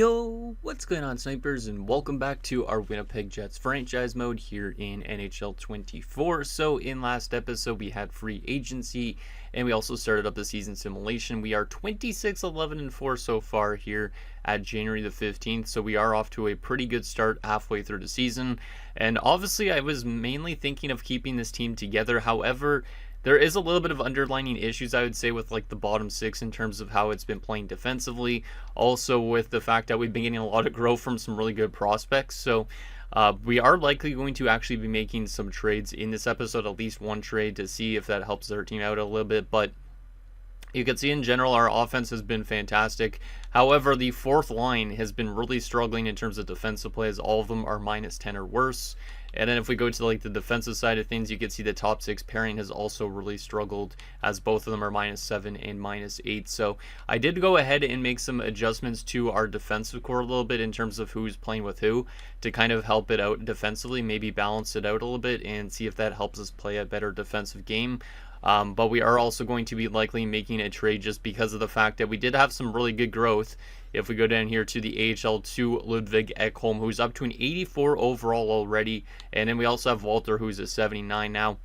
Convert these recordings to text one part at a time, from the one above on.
Yo, what's going on, snipers, and welcome back to our Winnipeg Jets franchise mode here in NHL 24. So in last episode we had free agency and we also started up the season simulation. We are 26-11-4 so far here at January the 15th, so we are off to a pretty good start halfway through the season. And obviously I was mainly thinking of keeping this team together. However, there is a little bit of underlining issues, I would say, with like the bottom six in terms of how it's been playing defensively. Also with the fact that we've been getting a lot of growth from some really good prospects. So we are likely going to actually be making some trades in this episode, at least one trade, to see if that helps our team out a little bit. But you can see in general our offense has been fantastic. However, the fourth line has been really struggling in terms of defensive plays. All of them are -10 or worse. And then if we go to like the defensive side of things, you can see the top six pairing has also really struggled, as both of them are -7 and -8. So I did go ahead and make some adjustments to our defensive core a little bit in terms of who's playing with who to kind of help it out defensively, maybe balance it out a little bit and see if that helps us play a better defensive game. But we are also going to be likely making a trade just because of the fact that we did have some really good growth. If we go down here to the AHL to Ludwig Ekholm, who's up to an 84 overall already. And then we also have Walter, who's a 79 now.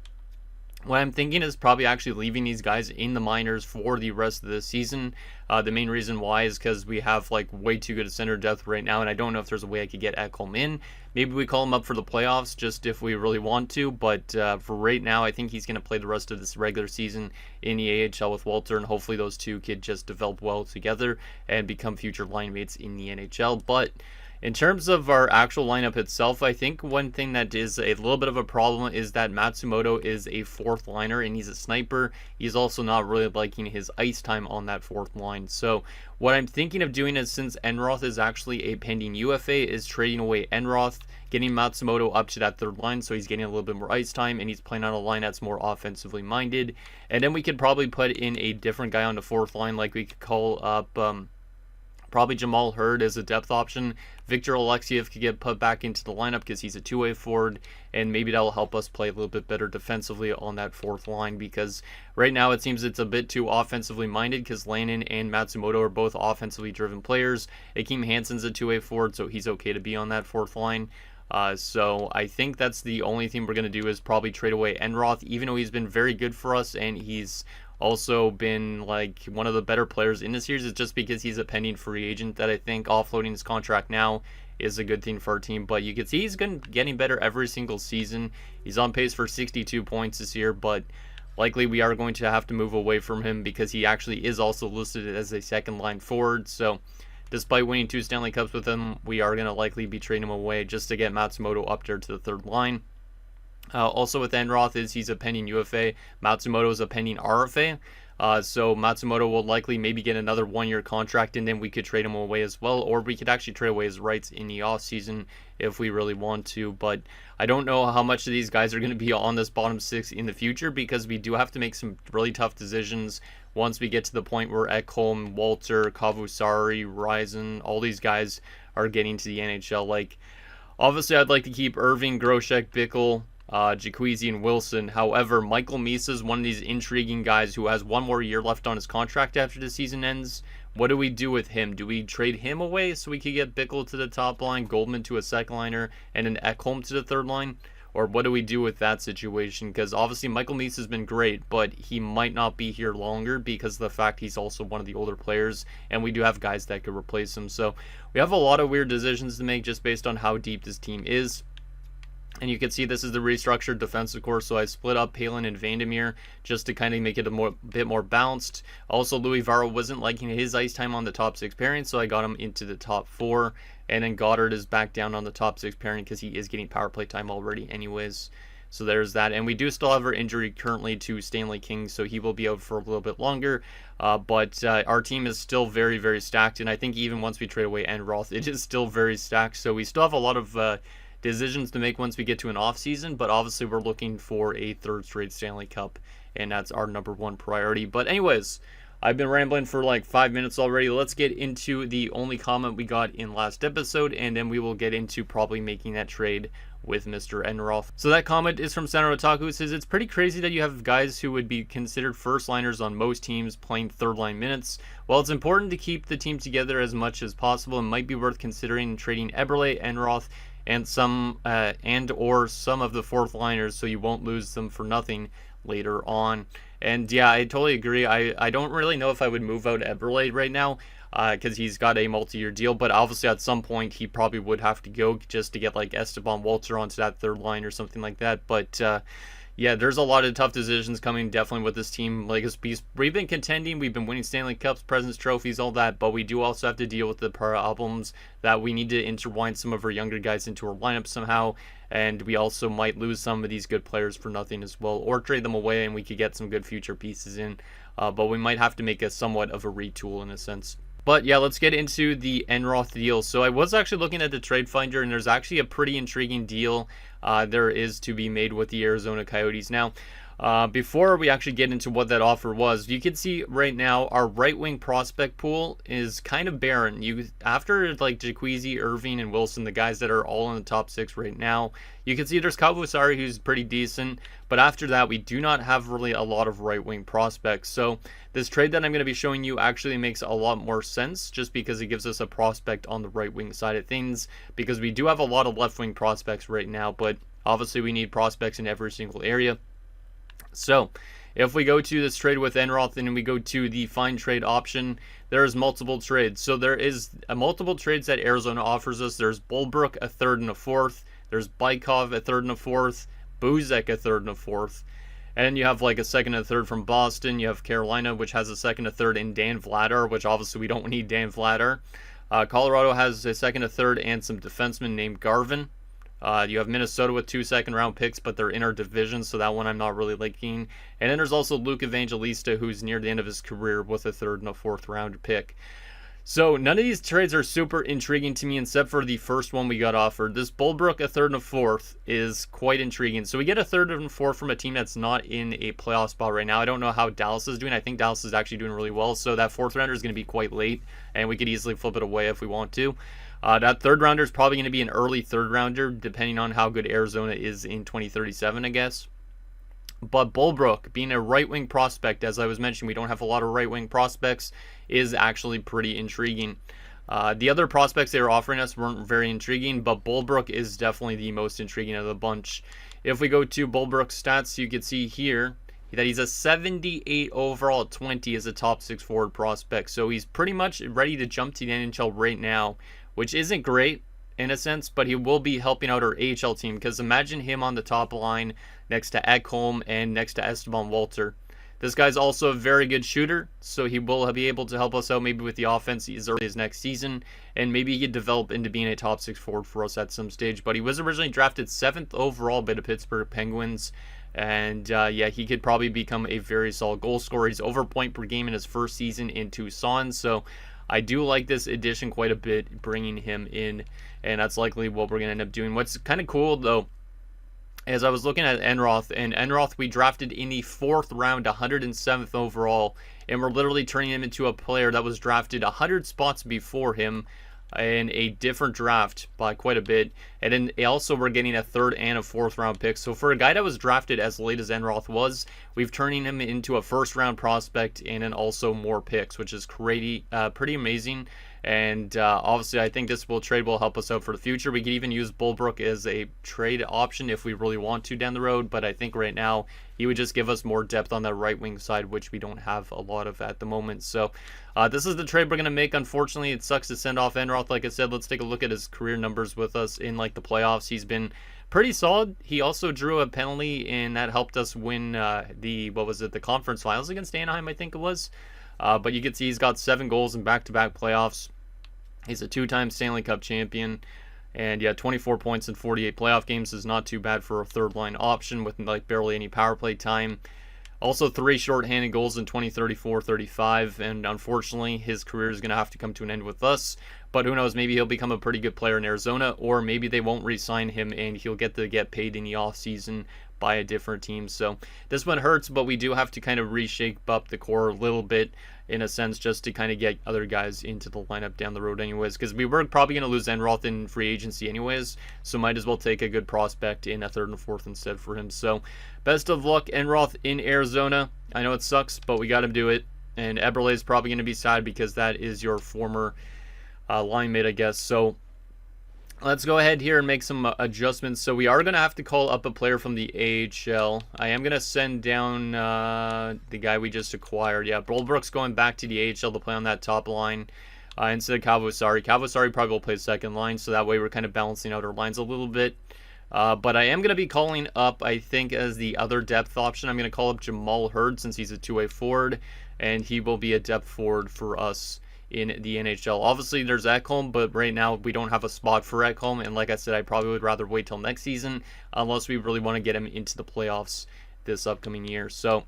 What I'm thinking is probably actually leaving these guys in the minors for the rest of the season. The main reason why is because we have like way too good a center depth right now, and I don't know if there's a way I could get Ekholm in. Maybe we call him up for the playoffs just if we really want to, but for right now, I think he's going to play the rest of this regular season in the AHL with Walter, and hopefully those two could just develop well together and become future line mates in the NHL. But in terms of our actual lineup itself, I think one thing that is a little bit of a problem is that Matsumoto is a fourth liner and he's a sniper. He's also not really liking his ice time on that fourth line. So what I'm thinking of doing is, since Enroth is actually a pending UFA, is trading away Enroth, getting Matsumoto up to that third line so he's getting a little bit more ice time and he's playing on a line that's more offensively minded. And then we could probably put in a different guy on the fourth line, like we could call up probably Jamal Hurd as a depth option. Victor Alexiev could get put back into the lineup because he's a two-way forward, and maybe that'll help us play a little bit better defensively on that fourth line, because right now it seems it's a bit too offensively minded because Lannon and Matsumoto are both offensively driven players. Akeem Hansen's a two-way forward, so he's okay to be on that fourth line. So I think that's the only thing we're going to do is probably trade away Enroth, even though he's been very good for us and he's also been like one of the better players in the series. It's just because he's a pending free agent that I think offloading his contract now is a good thing for our team. But you can see he's getting better every single season. He's on pace for 62 points this year, but likely we are going to have to move away from him because he actually is also listed as a second line forward. So despite winning 2 Stanley Cups with him, we are going to likely be trading him away just to get Matsumoto up there to the third line. Also with Enroth is he's a pending UFA. Matsumoto is a pending RFA. So Matsumoto will likely maybe get another 1-year contract, and then we could trade him away as well, or we could actually trade away his rights in the offseason if we really want to. But I don't know how much of these guys are going to be on this bottom six in the future, because we do have to make some really tough decisions once we get to the point where Ekholm, Walter, Kavusari, Ryzen, all these guys are getting to the NHL. Like, obviously I'd like to keep Irving, Groshek, Bickle, Jaquizi, and Wilson. However, Michael Misa is one of these intriguing guys who has 1 more year left on his contract after the season ends. What do we do with him? Do we trade him away so we could get Bickle to the top line, Goldman to a second liner, and then Ekholm to the third line? Or what do we do with that situation? Because obviously Michael Misa has been great, but he might not be here longer because of the fact he's also one of the older players, and we do have guys that could replace him. So we have a lot of weird decisions to make just based on how deep this team is. And you can see this is the restructured defensive core, so I split up Palin and Vandermeer just to kind of make it a bit more balanced. Also, Louis Varro wasn't liking his ice time on the top 6 pairing, so I got him into the top 4. And then Goddard is back down on the top 6 pairing because he is getting power play time already anyways. So there's that. And we do still have our injury currently to Stanley King, so he will be out for a little bit longer. But our team is still very, very stacked, and I think even once we trade away Enroth, it is still very stacked. So we still have a lot of decisions to make once we get to an off season, but obviously we're looking for a 3rd straight Stanley Cup, and that's our #1 priority. But anyways, I've been rambling for like 5 minutes already. Let's get into the only comment we got in last episode, and then we will get into probably making that trade with Mr. Enroth. So that comment is from Center Otaku. It says, it's pretty crazy that you have guys who would be considered first liners on most teams playing third line minutes. While it's important to keep the team together as much as possible, it might be worth considering trading Eberle, Enroth, and some or some of the fourth liners so you won't lose them for nothing later on. And yeah, I totally agree. I don't really know if I would move out Eberle right now because he's got a multi-year deal, but obviously at some point he probably would have to go just to get like Esteban Walter onto that third line or something like that. But yeah, there's a lot of tough decisions coming definitely with this team. Like we've been contending, we've been winning Stanley Cups, Presidents Trophies, all that, but we do also have to deal with the problems that we need to intertwine some of our younger guys into our lineup somehow, and we also might lose some of these good players for nothing as well, or trade them away and we could get some good future pieces in, but we might have to make a somewhat of a retool in a sense. But yeah, let's get into the Enroth deal. So I was actually looking at the trade finder, and there's actually a pretty intriguing deal there is to be made with the Arizona Coyotes. Now, before we actually get into what that offer was, you can see right now our right wing prospect pool is kind of barren. After like Jaquezie, Irving, and Wilson, the guys that are all in the top 6 right now, you can see there's Kavusari, who's pretty decent, but after that we do not have really a lot of right wing prospects. So this trade that I'm going to be showing you actually makes a lot more sense, just because it gives us a prospect on the right wing side of things, because we do have a lot of left wing prospects right now, but obviously we need prospects in every single area. So if we go to this trade with Enroth and we go to the find trade option, there's multiple trades. So there is multiple trades that Arizona offers us. There's Bulbrook, a third and a fourth. There's Bykov, a third and a fourth. Buzek, a third and a fourth. And then you have like a second and a third from Boston. You have Carolina, which has a second, a third, and Dan Vladar, which obviously we don't need Dan Vladar. Colorado has a second, a third, and some defensemen named Garvin. You have Minnesota with 2 second-round picks, but they're in our division, so that one I'm not really liking. And then there's also Luke Evangelista, who's near the end of his career with a third and a fourth-round pick. So none of these trades are super intriguing to me, except for the first one we got offered. This Bulbrook, a third and a fourth, is quite intriguing. So we get a third and a fourth from a team that's not in a playoff spot right now. I don't know how Dallas is doing. I think Dallas is actually doing really well, so that fourth rounder is going to be quite late, and we could easily flip it away if we want to. That third rounder is probably going to be an early third rounder, depending on how good Arizona is in 2037, I guess. But Bulbrook, being a right-wing prospect, as I was mentioning, we don't have a lot of right-wing prospects, is actually pretty intriguing. The other prospects they were offering us weren't very intriguing, but Bulbrook is definitely the most intriguing of the bunch. If we go to Bulbrook's stats, you can see here that he's a 78 overall at 20 as a top 6 forward prospect. So he's pretty much ready to jump to the NHL right now, which isn't great in a sense, but he will be helping out our AHL team, because imagine him on the top line next to Ekholm and next to Esteban Walter. This guy's also a very good shooter, so he will be able to help us out maybe with the offense as early as next season, and maybe he could develop into being a top 6 forward for us at some stage. But he was originally drafted 7th overall by the Pittsburgh Penguins, and yeah, he could probably become a very solid goal scorer. He's over point per game in his first season in Tucson, so I do like this addition quite a bit, bringing him in, and that's likely what we're going to end up doing. What's kind of cool, though, as I was looking at Enroth, and Enroth we drafted in the 4th round, 107th overall, and we're literally turning him into a player that was drafted 100 spots before him in a different draft by quite a bit. And then also we're getting a 3rd and a 4th round pick. So for a guy that was drafted as late as Enroth was, we've turning him into a 1st round prospect and then also more picks, which is pretty amazing. And obviously I think this trade will help us out for the future. We could even use Bulbrook as a trade option if we really want to down the road, but I think right now he would just give us more depth on that right wing side, which we don't have a lot of at the moment. So this is the trade we're going to make. Unfortunately, it sucks to send off Enroth. Like I said, let's take a look at his career numbers with us in like the playoffs. He's been pretty solid. He also drew a penalty, and that helped us win the conference finals against Anaheim, I think it was. But you can see he's got 7 goals in back-to-back playoffs. He's a 2-time Stanley Cup champion. And yeah, 24 points in 48 playoff games is not too bad for a third-line option with like barely any power play time. Also 3 shorthanded goals in 2034-35, and unfortunately his career is going to have to come to an end with us. But who knows, maybe he'll become a pretty good player in Arizona, or maybe they won't re-sign him and he'll get paid in the offseason by a different team. So this one hurts, but we do have to kind of reshape up the core a little bit in a sense, just to kind of get other guys into the lineup down the road anyways, because we were probably going to lose Enroth in free agency anyways, so might as well take a good prospect in a third and fourth instead for him. So best of luck, Enroth in Arizona. I know it sucks, but we got to do it. And Eberle is probably going to be sad because that is your former line mate, I guess. So let's go ahead here and make some adjustments. So we are going to have to call up a player from the AHL. I am going to send down the guy we just acquired. Yeah, Bolbrook's going back to the AHL to play on that top line instead of Calvosari. Calvosari probably will play second line, so that way we're kind of balancing out our lines a little bit. But I am going to be calling up, I think, as the other depth option, I'm going to call up Jamal Hurd since he's a two-way forward, and he will be a depth forward for us in the NHL. Obviously, there's Ekholm, but right now we don't have a spot for Ekholm, and like I said, I probably would rather wait till next season unless we really want to get him into the playoffs this upcoming year. So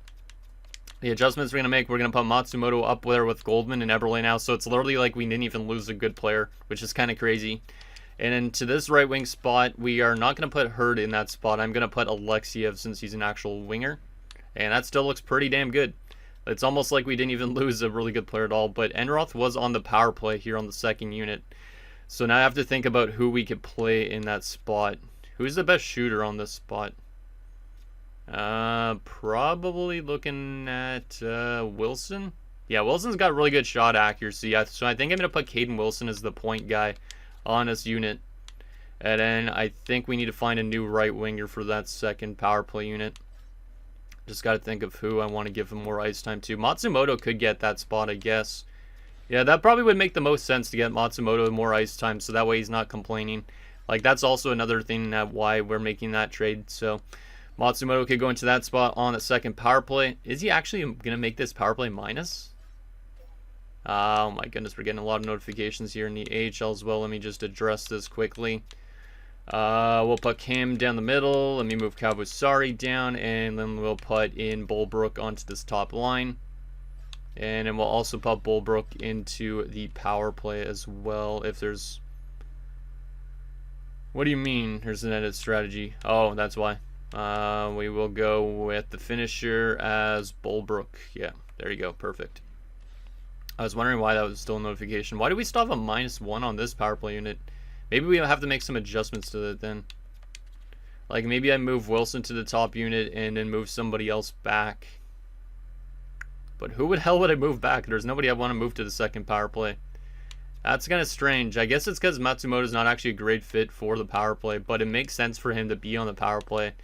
the adjustments we're going to make, we're going to put Matsumoto up there with Goldman and Eberle now, so it's literally like we didn't even lose a good player, which is kind of crazy. And then to this right wing spot, we are not going to put Hurd in that spot. I'm going to put Alexiev since he's an actual winger, and that still looks pretty damn good. It's almost like we didn't even lose a really good player at all. But Enroth was on the power play here on the second unit. So now I have to think about who we could play in that spot. Who's the best shooter on this spot? Probably looking at Wilson. Yeah, Wilson's got really good shot accuracy. So I think I'm going to put Caden Wilson as the point guy on this unit. And then I think we need to find a new right winger for that second power play unit. Just got to think of who I want to give him more ice time to. Matsumoto could get that spot, I guess. Yeah, that probably would make the most sense to get Matsumoto more ice time, so that way he's not complaining. Like, that's also another thing that why we're making that trade. So Matsumoto could go into that spot on the second power play. Is he actually going to make this power play minus? Oh my goodness, we're getting a lot of notifications here in the AHL as well. Let me just address this quickly. We'll put Cam down the middle. Let me move Calvosari down, and then we'll put in Bolbrook onto this top line. And then we'll also put Bolbrook into the power play as well. If there's... What do you mean there's an edit strategy? Oh, that's why. We will go with the finisher as Bolbrook. Yeah, there you go. Perfect. I was wondering why that was still a notification. Why do we still have a -1 on this power play unit? Maybe we have to make some adjustments to it then. Like maybe I move Wilson to the top unit and then move somebody else back. But who the hell would I move back? There's nobody I want to move to the second power play. That's kind of strange. I guess it's because Matsumoto's not actually a great fit for the power play, but it makes sense for him to be on the power play.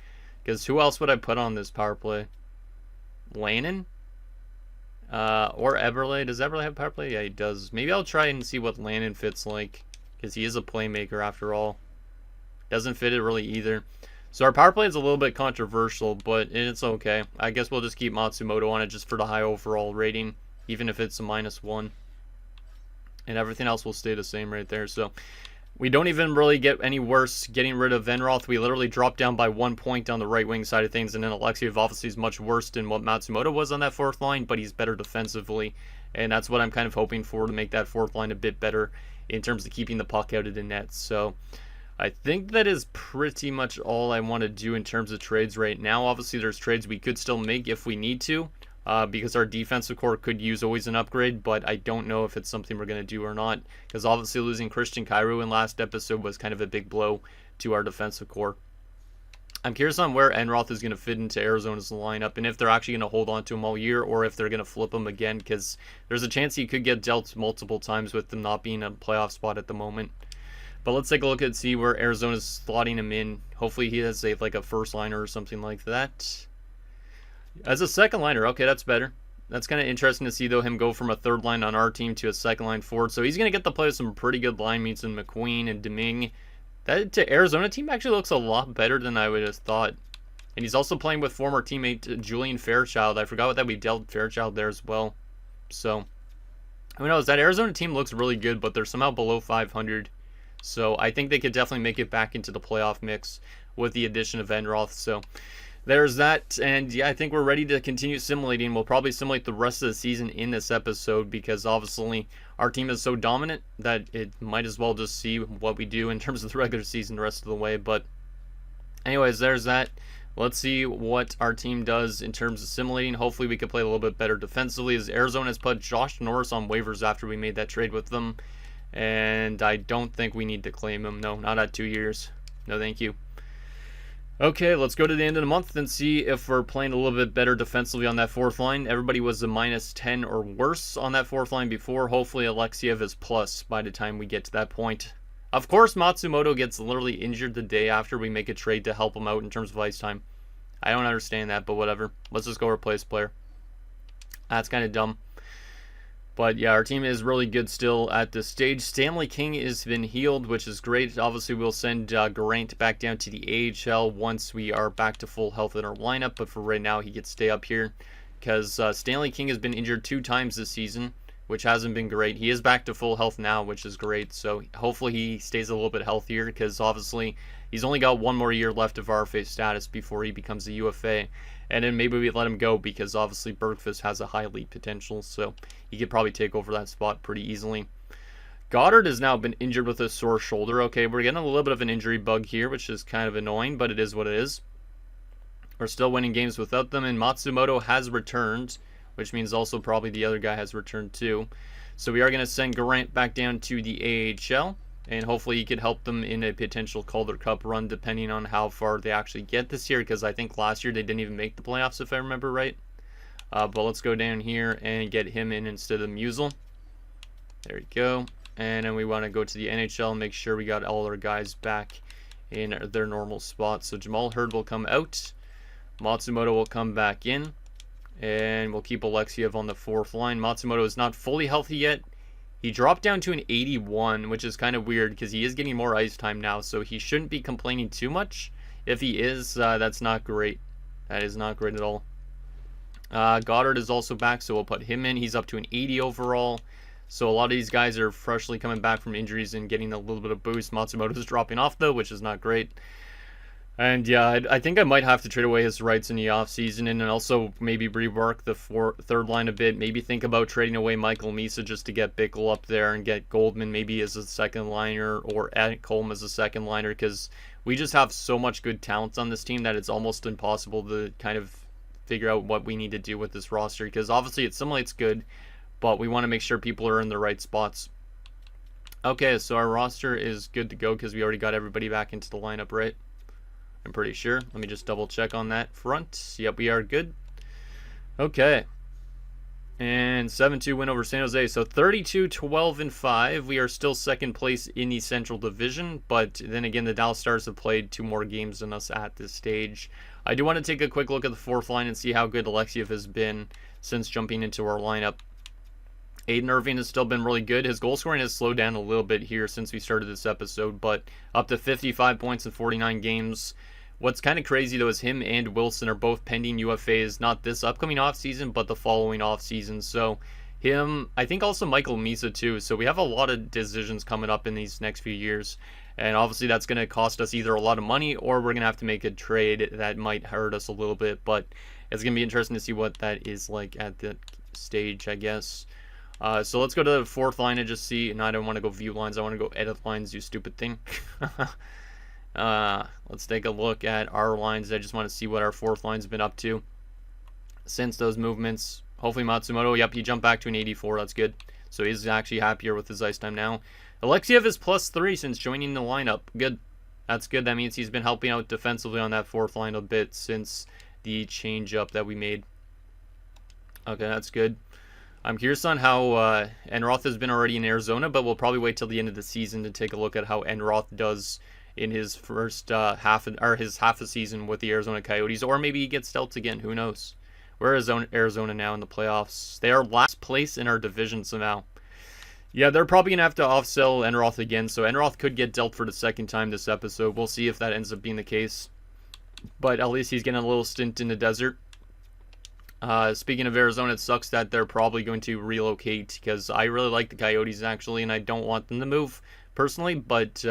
Because who else would I put on this power play? Lannon? Or Eberle. Does Eberle have power play? Yeah, he does. Maybe I'll try and see what Lannon fits like. Because he is a playmaker after all. Doesn't fit it really either. So our power play is a little bit controversial, but it's okay. I guess we'll just keep Matsumoto on it just for the high overall rating, even if it's a -1. And everything else will stay the same right there. So we don't even really get any worse getting rid of Enroth. We literally dropped down by 1 point on the right wing side of things, and then Alexiev obviously is much worse than what Matsumoto was on that fourth line, but he's better defensively. And that's what I'm kind of hoping for, to make that fourth line a bit better in terms of keeping the puck out of the net. So I think that is pretty much all I want to do in terms of trades right now. Obviously, there's trades we could still make if we need to, because our defensive core could use always an upgrade, but I don't know if it's something we're going to do or not, because obviously losing Christian Cairo in last episode was kind of a big blow to our defensive core. I'm curious on where Enroth is going to fit into Arizona's lineup, and if they're actually going to hold on to him all year, or if they're going to flip him again, because there's a chance he could get dealt multiple times with them not being a playoff spot at the moment. But let's take a look and see where Arizona's slotting him in. Hopefully he has like a first liner or something like that. As a second liner, okay, that's better. That's kind of interesting to see, though, him go from a third line on our team to a second line forward. So he's going to get to play with some pretty good line mates in McQueen and Deming. That to Arizona team actually looks a lot better than I would have thought. And he's also playing with former teammate Julian Fairchild. I forgot that we dealt Fairchild there as well. So who knows? That Arizona team looks really good, but they're somehow below 500. So I think they could definitely make it back into the playoff mix with the addition of Enroth. So there's that. And yeah, I think we're ready to continue simulating. We'll probably simulate the rest of the season in this episode, because obviously our team is so dominant that it might as well just see what we do in terms of the regular season the rest of the way. But anyways, there's that. Let's see what our team does in terms of simulating. Hopefully we can play a little bit better defensively, as Arizona has put Josh Norris on waivers after we made that trade with them. And I don't think we need to claim him. No, not at 2 years. No, thank you. Okay, let's go to the end of the month and see if we're playing a little bit better defensively on that fourth line. Everybody was a -10 or worse on that fourth line before. Hopefully Alexiev is plus by the time we get to that point. Of course, Matsumoto gets literally injured the day after we make a trade to help him out in terms of ice time. I don't understand that, but whatever. Let's just go replace player. That's kind of dumb. But yeah, our team is really good still at this stage. Stanley King has been healed, which is great. Obviously, we'll send Geraint back down to the AHL once we are back to full health in our lineup. But for right now, he gets to stay up here because Stanley King has been injured 2 times this season, which hasn't been great. He is back to full health now, which is great. So hopefully he stays a little bit healthier because obviously he's only got 1 more year left of RFA status before he becomes a UFA. And then maybe we let him go because obviously Bergqvist has a high lead potential, so he could probably take over that spot pretty easily. Goddard has now been injured with a sore shoulder. Okay, we're getting a little bit of an injury bug here, which is kind of annoying, but it is what it is. We're still winning games without them, and Matsumoto has returned, which means also probably the other guy has returned too. So we are going to send Geraint back down to the AHL. And hopefully he could help them in a potential Calder Cup run depending on how far they actually get this year. Because I think last year they didn't even make the playoffs if I remember right. But let's go down here and get him in instead of Musel. There we go. And then we want to go to the NHL and make sure we got all our guys back in their normal spots. So Jamal Hurd will come out. Matsumoto will come back in. And we'll keep Alexiev on the fourth line. Matsumoto is not fully healthy yet. He dropped down to an 81, which is kind of weird because he is getting more ice time now, so he shouldn't be complaining too much. If he is, that's not great. That is not great at all. Goddard is also back, so we'll put him in. He's up to an 80 overall. So a lot of these guys are freshly coming back from injuries and getting a little bit of boost. Matsumoto is dropping off, though, which is not great. And yeah, I think I might have to trade away his rights in the offseason and then also maybe rework the third line a bit. Maybe think about trading away Michael Misa just to get Bickle up there and get Goldman maybe as a second liner or add Colm as a second liner because we just have so much good talent on this team that it's almost impossible to kind of figure out what we need to do with this roster because obviously it simulates good, but we want to make sure people are in the right spots. Okay, so our roster is good to go because we already got everybody back into the lineup, right? I'm pretty sure. Let me just double check on that front. Yep, we are good. Okay. And 7-2 win over San Jose. So 32-12-5. We are still second place in the Central Division. But then again, the Dallas Stars have played 2 more games than us at this stage. I do want to take a quick look at the fourth line and see how good Alexiev has been since jumping into our lineup. Aiden Irving has still been really good. His goal scoring has slowed down a little bit here since we started this episode, but up to 55 points in 49 games. What's kind of crazy, though, is him and Wilson are both pending UFAs, not this upcoming offseason, but the following offseason. So him, I think also Michael Misa, too. So we have a lot of decisions coming up in these next few years. And obviously that's going to cost us either a lot of money or we're going to have to make a trade that might hurt us a little bit. But it's going to be interesting to see what that is like at the stage, I guess. So let's go to the fourth line and just see. And I don't want to go view lines. I want to go edit lines, you stupid thing. Let's take a look at our lines. I just want to see what our fourth line's been up to since those movements. Hopefully Matsumoto, yep, he jumped back to an 84. That's good. So he's actually happier with his ice time now. Alexiev is +3 since joining the lineup. Good. That's good. That means he's been helping out defensively on that fourth line a bit since the change up that we made. Okay, that's good. I'm curious on how Enroth has been already in Arizona, but we'll probably wait till the end of the season to take a look at how Enroth does in his first half a season with the Arizona Coyotes, or maybe he gets dealt again. Who knows? Where is Arizona now in the playoffs? They are last place in our division somehow. Yeah, they're probably going to have to off-sell Enroth again, so Enroth could get dealt for the second time this episode. We'll see if that ends up being the case. But at least he's getting a little stint in the desert. Speaking of Arizona, it sucks that they're probably going to relocate because I really like the Coyotes, actually, and I don't want them to move personally. But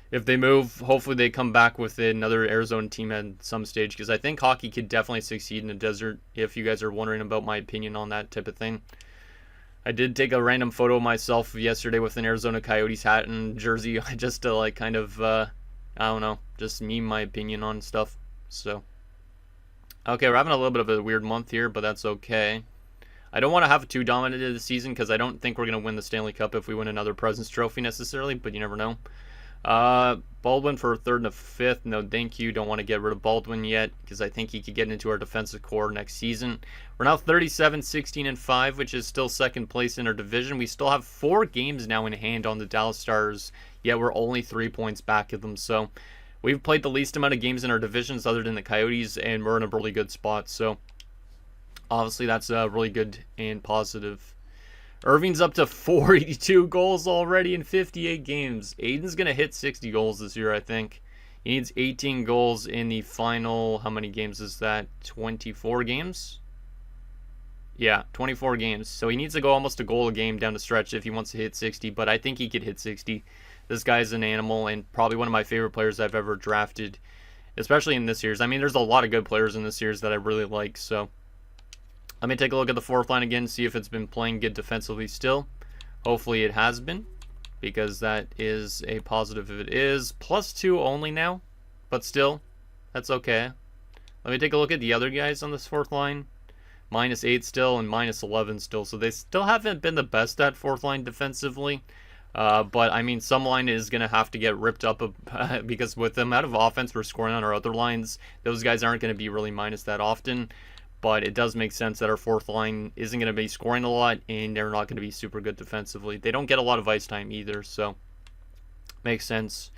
if they move, hopefully they come back with another Arizona team at some stage because I think hockey could definitely succeed in the desert if you guys are wondering about my opinion on that type of thing. I did take a random photo of myself yesterday with an Arizona Coyotes hat and jersey just to like kind of, I don't know, just meme my opinion on stuff. So Okay, we're having a little bit of a weird month here, but that's okay. I don't want to have too dominant this season because I don't think we're going to win the Stanley Cup if we win another President's Trophy necessarily, but you never know. Baldwin for a third and a fifth. No, thank you. Don't want to get rid of Baldwin yet because I think he could get into our defensive core next season. We're now 37, 16, and 5, which is still second place in our division. We still have 4 games now in hand on the Dallas Stars, yet we're only 3 points back of them. So we've played the least amount of games in our divisions other than the Coyotes, and we're in a really good spot. So obviously that's really good and positive. Irving's up to 482 goals already in 58 games. Aiden's going to hit 60 goals this year, I think. He needs 18 goals in the final, how many games is that? 24 games? Yeah, 24 games. So he needs to go almost a goal a game down the stretch if he wants to hit 60, but I think he could hit 60. This guy's an animal and probably one of my favorite players I've ever drafted, especially in this series. I mean, there's a lot of good players in this series that I really like, so let me take a look at the fourth line again, see if it's been playing good defensively still. Hopefully it has been, because that is a positive if it is. +2 only now, but still, that's okay. Let me take a look at the other guys on this fourth line. -8 still and -11 still, so they still haven't been the best at fourth line defensively. But, I mean, some line is going to have to get ripped up because with the amount of offense we're scoring on our other lines, those guys aren't going to be really minus that often. But it does make sense that our fourth line isn't going to be scoring a lot, and they're not going to be super good defensively. They don't get a lot of ice time either, so makes sense.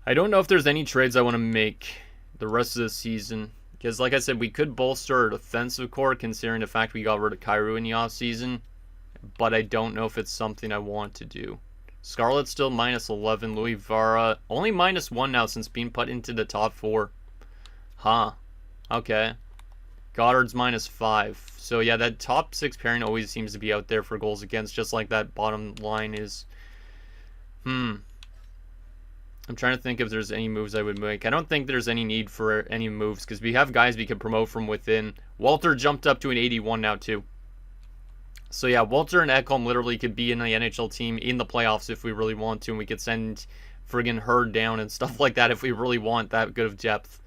I don't know if there's any trades I want to make the rest of the season, because like I said, we could bolster our defensive core considering the fact we got rid of Kyrou in the offseason, but I don't know if it's something I want to do. Scarlett's still -11. Louis Vara only -1 now since being put into the top 4. Huh. Okay. Goddard's -5. So yeah, that top 6 pairing always seems to be out there for goals against, just like that bottom line is. I'm trying to think if there's any moves I would make. I don't think there's any need for any moves because we have guys we can promote from within. Walter jumped up to an 81 now too. So yeah, Walter and Ekholm literally could be in the NHL team in the playoffs if we really want to, and we could send friggin' Hurd down and stuff like that if we really want that good of depth.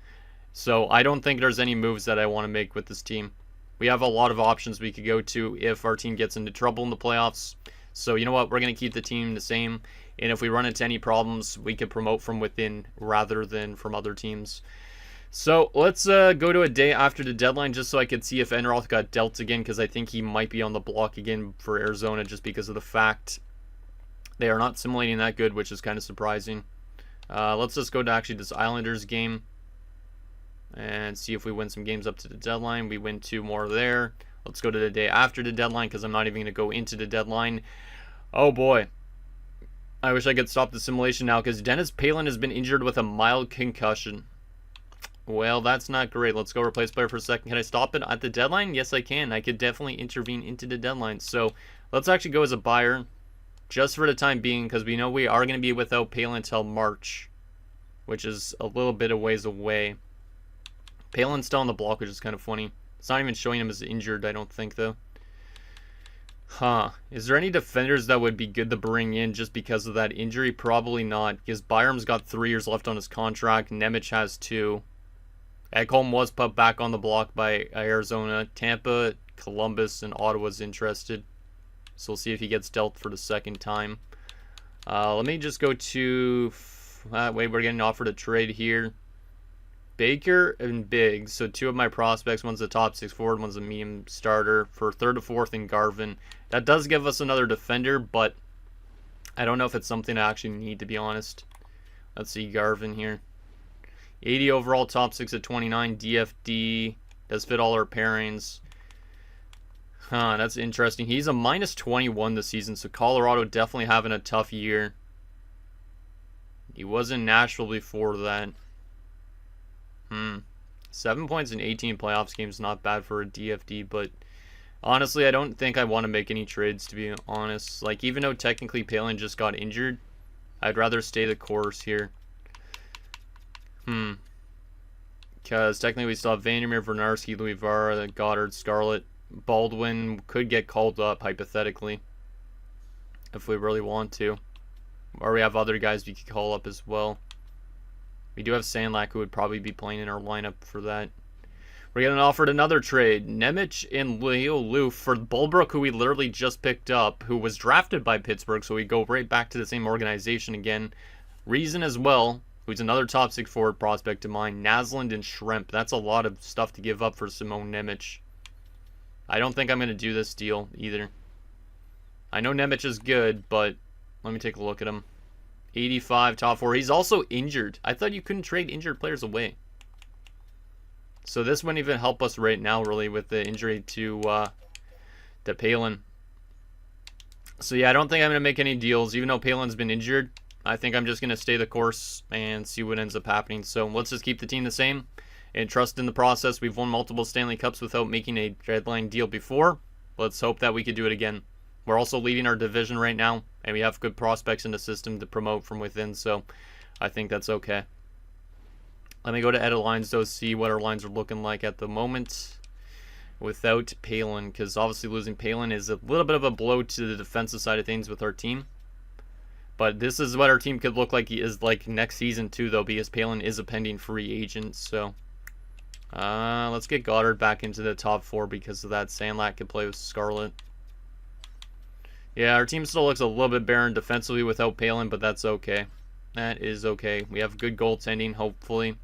So I don't think there's any moves that I want to make with this team. We have a lot of options we could go to if our team gets into trouble in the playoffs. So you know what? We're going to keep the team the same. And if we run into any problems, we can promote from within rather than from other teams. So let's go to a day after the deadline just so I could see if Enroth got dealt again, because I think he might be on the block again for Arizona just because of the fact they are not simulating that good, which is kind of surprising. Let's just go to actually this Islanders game and see if we win some games up to the deadline. We win 2 more there. Let's go to the day after the deadline because I'm not even going to go into the deadline. Oh boy. I wish I could stop the simulation now because Dennis Palin has been injured with a mild concussion. Well, that's not great. Let's go replace player for a second. Can I stop it at the deadline? Yes, I can. I could definitely intervene into the deadline. So let's actually go as a buyer just for the time being because we know we are going to be without Palin until March, which is a little bit of ways away. Palin's still on the block, which is kind of funny. It's not even showing him as injured, I don't think, though. Huh. Is there any defenders that would be good to bring in just because of that injury? Probably not, because Byram's got 3 years left on his contract. Nemec has 2. Ekholm was put back on the block by Arizona. Tampa, Columbus, and Ottawa's interested. So we'll see if he gets dealt for the second time. Let me just go to... wait, we're getting offered a trade here. Baker and Biggs, so 2 of my prospects. One's a top 6 forward, one's a medium starter for 3rd to 4th in Garvin. That does give us another defender, but I don't know if it's something I actually need, to be honest. Let's see, Garvin here. 80 overall, top 6 at 29. DFD does fit all our pairings. Huh, that's interesting. He's a -21 this season, so Colorado definitely having a tough year. He was in Nashville before that. 7 points in 18 playoffs games, not bad for a DFD, but honestly, I don't think I want to make any trades, to be honest. Like, even though technically Palin just got injured, I'd rather stay the course here. Because technically we still have Vandermeer, Vernarski, Louis Vara, Goddard, Scarlett. Baldwin could get called up, hypothetically, if we really want to. Or we have other guys we could call up as well. We do have Sandlak, who would probably be playing in our lineup for that. We're getting offered another trade. Nemec and Leo Loof for Bulbrook, who we literally just picked up, who was drafted by Pittsburgh, so we go right back to the same organization again. Reason as well, who's another top 6 forward prospect of mine. Naslund and Shrimp. That's a lot of stuff to give up for Simone Nemec. I don't think I'm going to do this deal either. I know Nemec is good, but let me take a look at him. 85, top 4. He's also injured. I thought you couldn't trade injured players away. So this wouldn't even help us right now, really, with the injury to Palin. So yeah, I don't think I'm going to make any deals, even though Palin's been injured. I think I'm just going to stay the course and see what ends up happening. So let's just keep the team the same and trust in the process. We've won multiple Stanley Cups without making a deadline deal before. Let's hope that we could do it again. We're also leading our division right now, and we have good prospects in the system to promote from within, so I think that's okay. Let me go to edit lines, though, see what our lines are looking like at the moment without Palin, because obviously losing Palin is a little bit of a blow to the defensive side of things with our team. But this is what our team could look like next season, too, though, because Palin is a pending free agent, so let's get Goddard back into the top 4 because of that. Sandlak could play with Scarlett. Yeah, our team still looks a little bit barren defensively without Palin, but that's okay. That is okay. We have good goaltending, hopefully.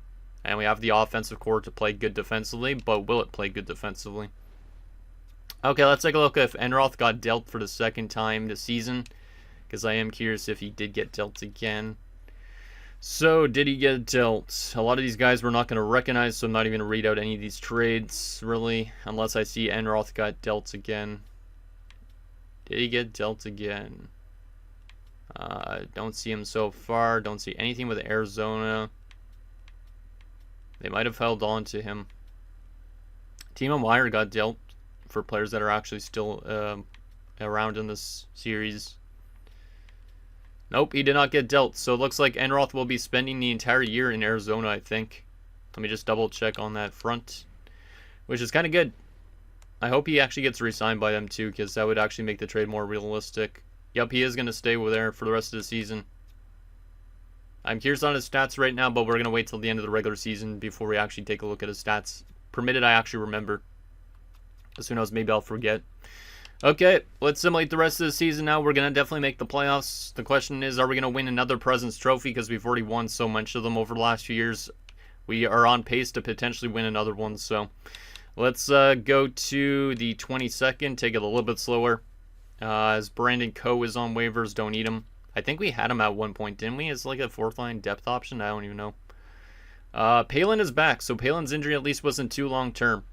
And we have the offensive core to play good defensively, but will it play good defensively? Okay, let's take a look if Enroth got dealt for the second time this season, because I am curious if he did get dealt again. So, did he get dealt? A lot of these guys we're not going to recognize, so I'm not even going to read out any of these trades, really, unless I see Enroth got dealt again. Did he get dealt again? Don't see him so far. Don't see anything with Arizona. They might have held on to him. Timo Meier got dealt for players that are actually still around in this series. Nope, he did not get dealt. So it looks like Enroth will be spending the entire year in Arizona, I think. Let me just double check on that front, which is kind of good. I hope he actually gets re-signed by them too, because that would actually make the trade more realistic. Yep, he is going to stay there for the rest of the season. I'm curious on his stats right now, but we're going to wait till the end of the regular season before we actually take a look at his stats. Permitted I actually remember. As who knows, maybe I'll forget. Okay, let's simulate the rest of the season now. We're going to definitely make the playoffs. The question is, are we going to win another President's Trophy? Because we've already won so much of them over the last few years. We are on pace to potentially win another one, so let's go to the 22nd, take it a little bit slower. As Brandon Coe is on waivers, don't need him. I think we had him at one point, didn't we? As like a 4th line depth option? I don't even know. Palin is back, so Palin's injury at least wasn't too long term,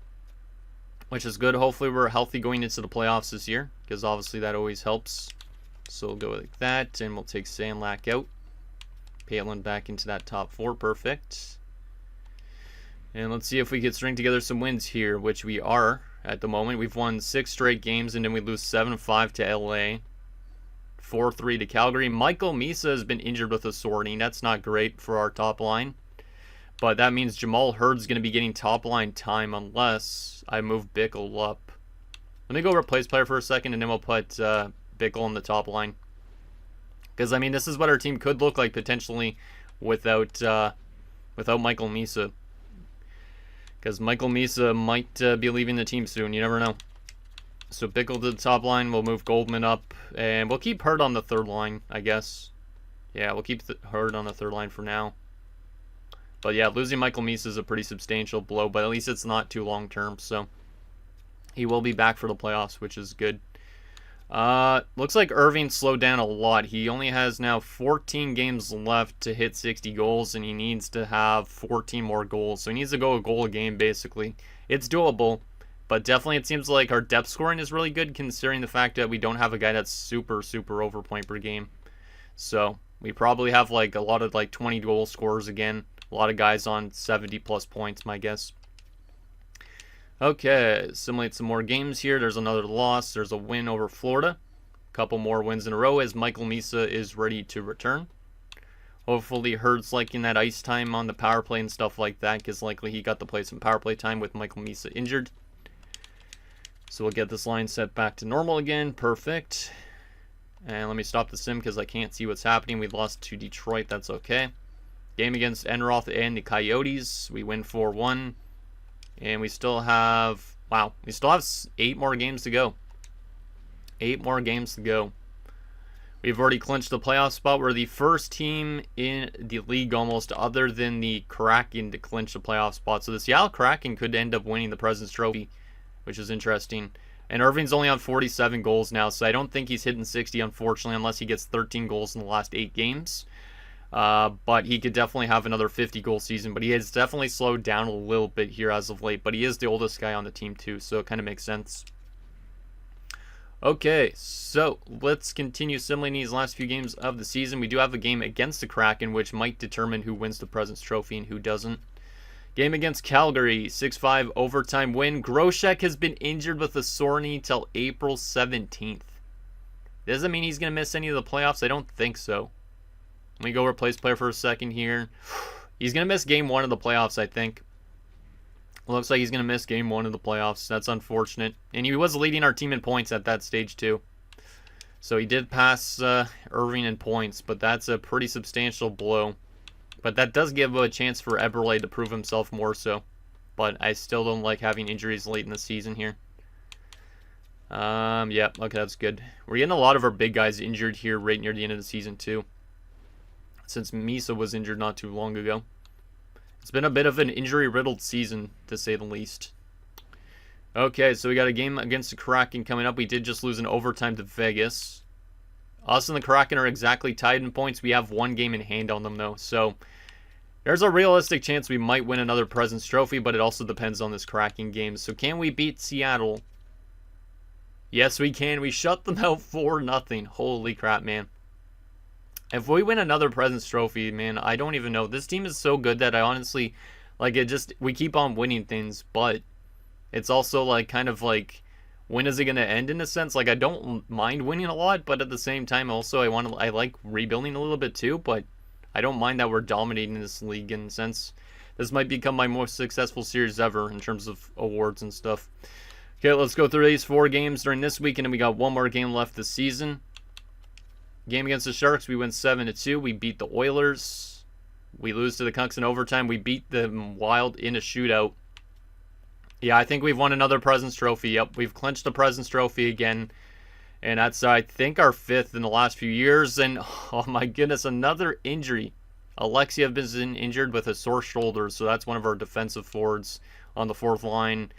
which is good. Hopefully we're healthy going into the playoffs this year, because obviously that always helps. So we'll go like that, and we'll take Sandlak out. Palin back into that top 4, perfect. And let's see if we can string together some wins here, which we are at the moment. We've won 6 straight games, and then we lose 7-5 to LA. 4-3 to Calgary. Michael Misa has been injured with a sore knee. That's not great for our top line. But that means Jamal Hurd's going to be getting top line time unless I move Bickle up. Let me go replace player for a second, and then we'll put Bickle on the top line. Because, I mean, this is what our team could look like potentially without Michael Misa. Because Michael Misa might be leaving the team soon. You never know. So Bickle to the top line. We'll move Goldman up. And we'll keep Hurd on the 3rd line, I guess. Yeah, we'll keep Hurd on the 3rd line for now. But yeah, losing Michael Misa is a pretty substantial blow. But at least it's not too long term. So he will be back for the playoffs, which is good. Looks like Irving slowed down a lot. He only has now 14 games left to hit 60 goals, and he needs to have 14 more goals. So he needs to go a goal a game, basically. It's doable, but definitely it seems like our depth scoring is really good, considering the fact that we don't have a guy that's super over point per game. So we probably have like a lot of like 20 goal scorers again. A lot of guys on 70 plus points, my guess. Okay, simulate some more games here. There's another loss. There's a win over Florida. A couple more wins in a row as Michael Misa is ready to return. Hopefully Hurd's liking that ice time on the power play and stuff like that, because likely he got to play some power play time with Michael Misa injured. So we'll get this line set back to normal again. Perfect. And let me stop the sim because I can't see what's happening. We lost to Detroit. That's okay. Game against Enroth and the Coyotes. We win 4-1. And we still have, wow, we still have 8 more games to go. 8 more games to go. We've already clinched the playoff spot. We're the first team in the league almost, other than the Kraken, to clinch the playoff spot. So the Seattle Kraken could end up winning the President's Trophy, which is interesting. And Irving's only on 47 goals now, so I don't think he's hitting 60, unfortunately, unless he gets 13 goals in the last 8 games. But he could definitely have another 50-goal season. But he has definitely slowed down a little bit here as of late. But he is the oldest guy on the team, too, so it kind of makes sense. Okay, so let's continue assembling these last few games of the season. We do have a game against the Kraken, which might determine who wins the President's Trophy and who doesn't. Game against Calgary, 6-5 overtime win. Groshek has been injured with a sore knee till April 17th. Doesn't mean he's going to miss any of the playoffs. I don't think so. Let me go replace player for a second here. He's going to miss game 1 of the playoffs, I think. Looks like he's going to miss game 1 of the playoffs. That's unfortunate. And he was leading our team in points at that stage, too. So he did pass Irving in points, but that's a pretty substantial blow. But that does give a chance for Eberle to prove himself more so. But I still don't like having injuries late in the season here. Yeah, okay, that's good. We're getting a lot of our big guys injured here right near the end of the season, too. Since Misa was injured not too long ago. It's been a bit of an injury-riddled season, to say the least. Okay, so we got a game against the Kraken coming up. We did just lose in overtime to Vegas. Us and the Kraken are exactly tied in points. We have 1 game in hand on them, though. So there's a realistic chance we might win another President's Trophy, but it also depends on this Kraken game. So can we beat Seattle? Yes, we can. We shut them out 4-0. Holy crap, man. If we win another President's Trophy, man, I don't even know. This team is so good that I honestly, like, we keep on winning things, but it's also, like, kind of like, when is it going to end in a sense? Like, I don't mind winning a lot, but at the same time, also, I like rebuilding a little bit too, but I don't mind that we're dominating this league in a sense. This might become my most successful series ever in terms of awards and stuff. Okay, let's go through these 4 games during this week, and then we got 1 more game left this season. Game against the Sharks, we win 7-2. We beat the Oilers. We lose to the Canucks in overtime. We beat the Wild in a shootout. Yeah, I think we've won another President's Trophy. Yep, we've clinched the President's Trophy again. And that's, I think, our 5th in the last few years. And, oh my goodness, another injury. Alexei has been injured with a sore shoulder, so that's one of our defensive forwards on the 4th line.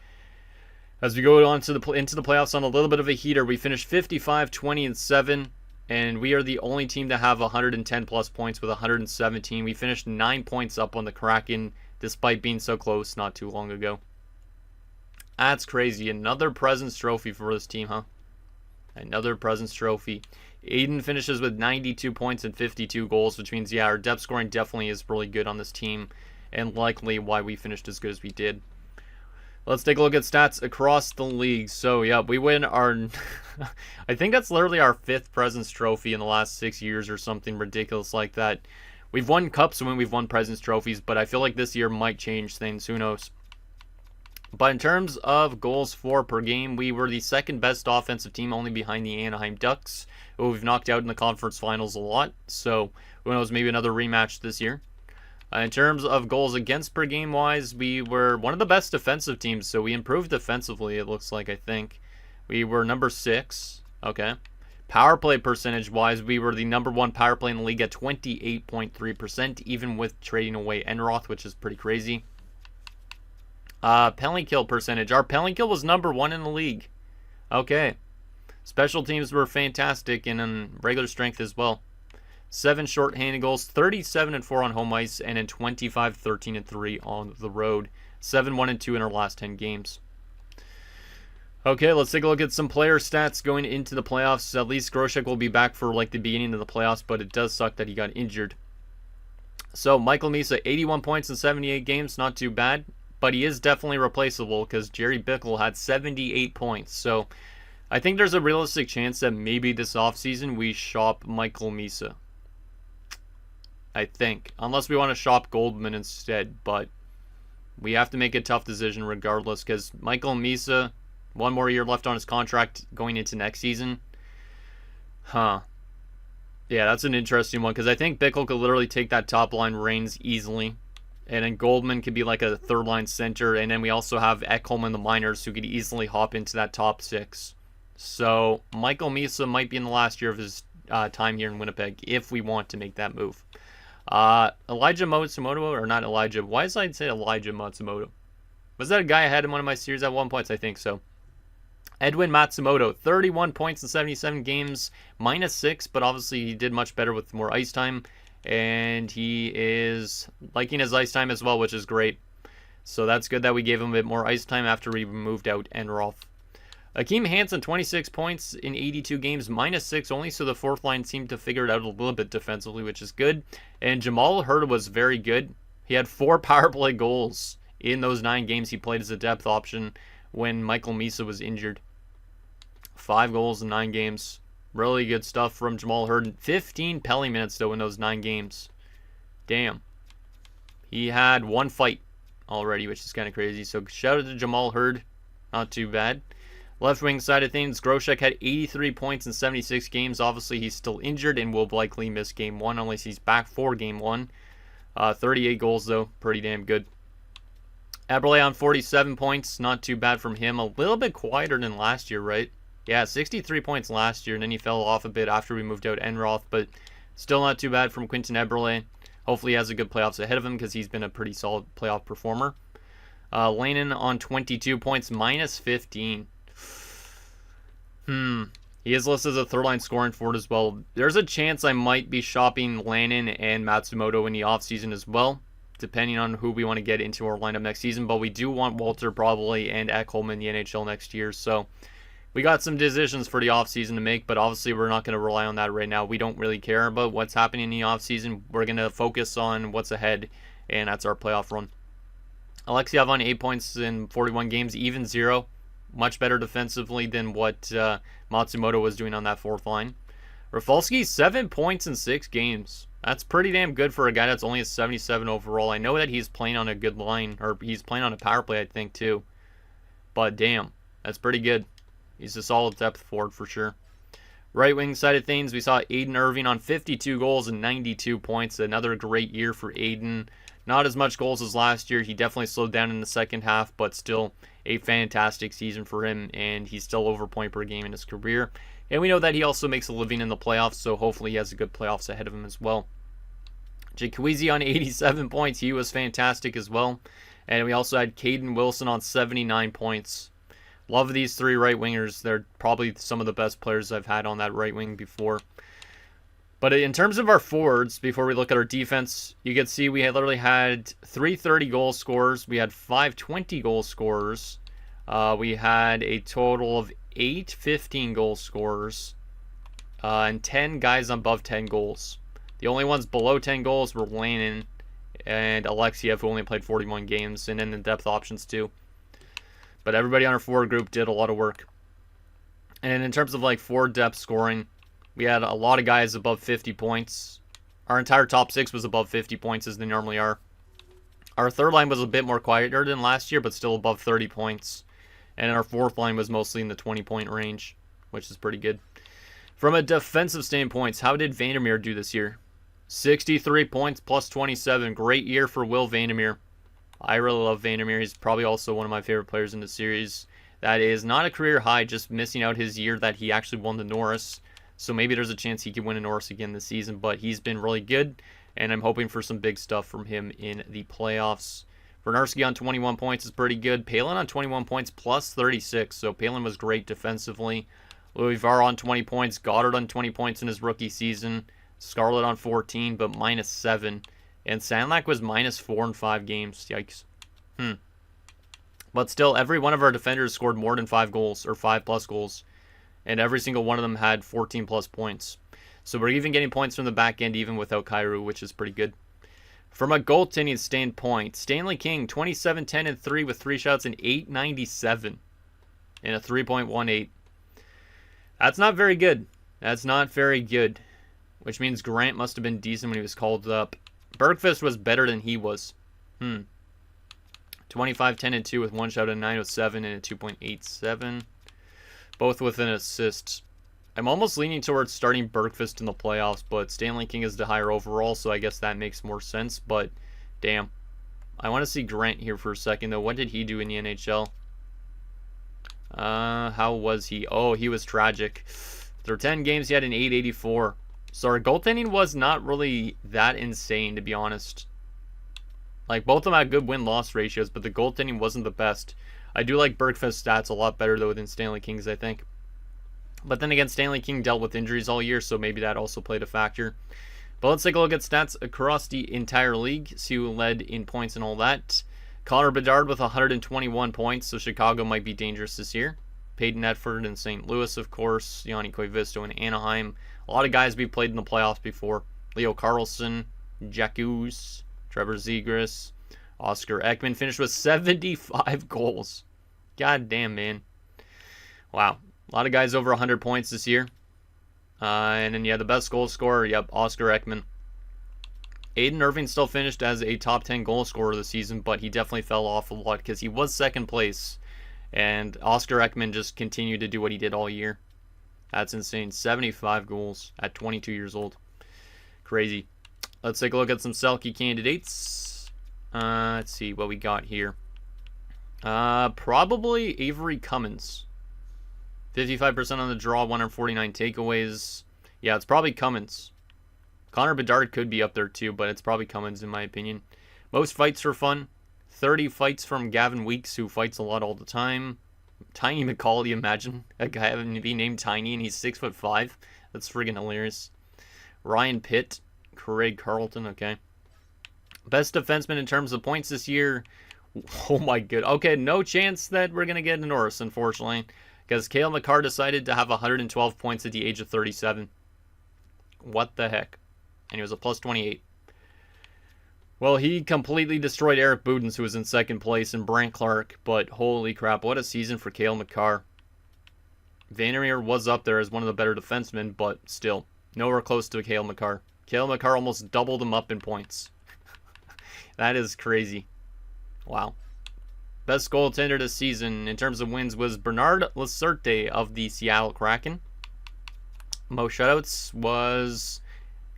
As we go on to into the playoffs on a little bit of a heater, we finished 55-20-7. And we are the only team to have 110 plus points with 117. We finished 9 points up on the Kraken, despite being so close not too long ago. That's crazy. Another President's Trophy for this team, huh? Another President's Trophy. Aiden finishes with 92 points and 52 goals, which means, yeah, our depth scoring definitely is really good on this team, and likely why we finished as good as we did. Let's take a look at stats across the league. So, yeah, we win our... I think that's literally our 5th President's Trophy in the last 6 years or something ridiculous like that. We've won cups when we've won President's Trophies, but I feel like this year might change things. Who knows? But in terms of goals for per game, we were the 2nd best offensive team, only behind the Anaheim Ducks, who we've knocked out in the conference finals a lot. So, who knows, maybe another rematch this year. In terms of goals against per game wise, we were one of the best defensive teams, so we improved defensively, it looks like, I think. We were number 6. Okay. Power play percentage wise, we were the number 1 power play in the league at 28.3%, even with trading away Enroth, which is pretty crazy. Penalty kill percentage. Our penalty kill was number 1 in the league. Okay. Special teams were fantastic and in regular strength as well. 7 short-handed goals, 37-4 on home ice, and in 25, 13-3 on the road. 7-1-2 in our last 10 games. Okay, let's take a look at some player stats going into the playoffs. At least Groshek will be back for like the beginning of the playoffs, but it does suck that he got injured. So Michael Misa, 81 points in 78 games, not too bad, but he is definitely replaceable because Jerry Bickle had 78 points. So I think there's a realistic chance that maybe this offseason we shop Michael Misa. I think. Unless we want to shop Goldman instead. But we have to make a tough decision regardless. Because Michael Misa, 1 more year left on his contract going into next season. Yeah, that's an interesting one. Because I think Bickle could literally take that top line reins easily. And then Goldman could be like a third-line center. And then we also have Ekholm and the minors who could easily hop into that top 6. So Michael Misa might be in the last year of his time here in Winnipeg if we want to make that move. Elijah Matsumoto, or not Elijah. Why did I say Elijah Matsumoto? Was that a guy I had in one of my series at one point? I think so. Edwin Matsumoto, 31 points in 77 games, -6, but obviously he did much better with more ice time, and he is liking his ice time as well, which is great. So that's good that we gave him a bit more ice time after we moved out Enroth. Akeem Hansen, 26 points in 82 games, -6 only, so the fourth line seemed to figure it out a little bit defensively, which is good. And Jamal Hurd was very good. He had 4 power play goals in those 9 games he played as a depth option when Michael Misa was injured. 5 goals in 9 games. Really good stuff from Jamal Hurd. 15 penalty minutes, though, in those 9 games. Damn. He had 1 fight already, which is kind of crazy. So shout out to Jamal Hurd. Not too bad. Left wing side of things, Groshek had 83 points in 76 games. Obviously, he's still injured and will likely miss Game 1 unless he's back for Game 1. 38 goals, though. Pretty damn good. Eberle on 47 points. Not too bad from him. A little bit quieter than last year, right? Yeah, 63 points last year, and then he fell off a bit after we moved out Enroth, but still not too bad from Quinton Eberle. Hopefully he has a good playoffs ahead of him because he's been a pretty solid playoff performer. Lannon on 22 points, -15. He is listed as a third-line scoring forward as well. There's a chance I might be shopping Lannon and Matsumoto in the offseason as well, depending on who we want to get into our lineup next season, but we do want Walter probably and Ekholm in the NHL next year, so we got some decisions for the offseason to make, but obviously we're not going to rely on that right now. We don't really care about what's happening in the offseason. We're going to focus on what's ahead, and that's our playoff run. Alexeyev on 8 points in 41 games, even 0. Much better defensively than what Matsumoto was doing on that fourth line. Rafalski, 7 points in 6 games. That's pretty damn good for a guy that's only a 77 overall. I know that he's playing on a good line, or he's playing on a power play, I think, too. But damn, that's pretty good. He's a solid depth forward for sure. Right wing side of things, we saw Aiden Irving on 52 goals and 92 points. Another great year for Aiden. Not as much goals as last year. He definitely slowed down in the second half, but still a fantastic season for him, and he's still over point per game in his career. And we know that he also makes a living in the playoffs, so hopefully he has a good playoffs ahead of him as well. Jake Kwiezi on 87 points. He was fantastic as well. And we also had Caden Wilson on 79 points. Love these 3 right wingers. They're probably some of the best players I've had on that right wing before. But in terms of our forwards, before we look at our defense, you can see we literally had 3 30 goal scorers. We had 5 20 goal scorers. We had a total of 8 15 goal scorers. And 10 guys above 10 goals. The only ones below 10 goals were Lannon and Alexeyev, who only played 41 games, and then the depth options too. But everybody on our forward group did a lot of work. And in terms of like forward depth scoring, we had a lot of guys above 50 points. Our entire top 6 was above 50 points as they normally are. Our third line was a bit more quieter than last year, but still above 30 points. And our fourth line was mostly in the 20-point range, which is pretty good. From a defensive standpoint, how did Vandermeer do this year? 63 points plus 27. Great year for Will Vandermeer. I really love Vandermeer. He's probably also one of my favorite players in the series. That is not a career high, just missing out his year that he actually won the Norris. So maybe there's a chance he could win a Norris again this season, but he's been really good, and I'm hoping for some big stuff from him in the playoffs. Bernarski on 21 points is pretty good. Palin on 21 points plus 36, so Palin was great defensively. Louis Varr on 20 points. Goddard on 20 points in his rookie season. Scarlett on 14, but -7. And Sandlak was -4 in 5 games. Yikes. But still, every one of our defenders scored more than 5 goals, or 5+ goals. And every single one of them had 14+ points. So we're even getting points from the back end, even without Kyrou, which is pretty good. From a goaltending standpoint, Stanley King, 27, 10, and 3 with 3 shots and 897. And a 3.18. That's not very good. That's not very good. Which means Grant must have been decent when he was called up. Bergqvist was better than he was. 25, 10, and 2 with 1 shot, a 907 and a 2.87. Both with an assist. I'm almost leaning towards starting Bergqvist in the playoffs, but Stanley King is the higher overall, so I guess that makes more sense. But, damn. I want to see Grant here for a second, though. What did he do in the NHL? How was he? Oh, he was tragic. Through 10 games, he had an 884. So our goaltending was not really that insane, to be honest. Like, both of them had good win-loss ratios, but the goaltending wasn't the best. I do like Bergfest's stats a lot better, though, than Stanley King's, I think. But then again, Stanley King dealt with injuries all year, so maybe that also played a factor. But let's take a look at stats across the entire league, see who led in points and all that. Connor Bedard with 121 points, so Chicago might be dangerous this year. Peyton Edford in St. Louis, of course. Yanni Koivisto in Anaheim. A lot of guys we played in the playoffs before. Leo Carlsson, Jack Hughes, Trevor Zegras, Oscar Ekman finished with 75 goals. God damn, man. Wow. A lot of guys over 100 points this year. And then, yeah, the best goal scorer, yep, Oscar Ekman. Aiden Irving still finished as a top 10 goal scorer this season, but he definitely fell off a lot because he was second place. And Oscar Ekman just continued to do what he did all year. That's insane. 75 goals at 22 years old. Crazy. Let's take a look at some Selke candidates. Let's see what we got here. Probably Avery Cummins. 55% on the draw, 149 takeaways. Yeah, it's probably Cummins. Connor Bedard could be up there too, but it's probably Cummins in my opinion. Most fights for fun. 30 fights from Gavin Weeks, who fights a lot all the time. Tiny McCauley, imagine a guy having to be named Tiny and he's 6'5". That's friggin' hilarious. Ryan Pitt, Craig Carlton, okay. Best defenseman in terms of points this year. Oh my god. Okay, no chance that we're gonna get a Norris, unfortunately, because Cale Makar decided to have 112 points at the age of 37. What the heck? And he was a plus 28. Well, he completely destroyed Eric Boudens, who was in second place, and Brant Clark, but holy crap, what a season for Cale Makar. Vandermeer was up there as one of the better defensemen, but still, nowhere close to Cale Makar. Cale Makar almost doubled him up in points. That is crazy. Wow. Best goaltender this season in terms of wins was Bernard Laserte of the Seattle Kraken. Most shutouts was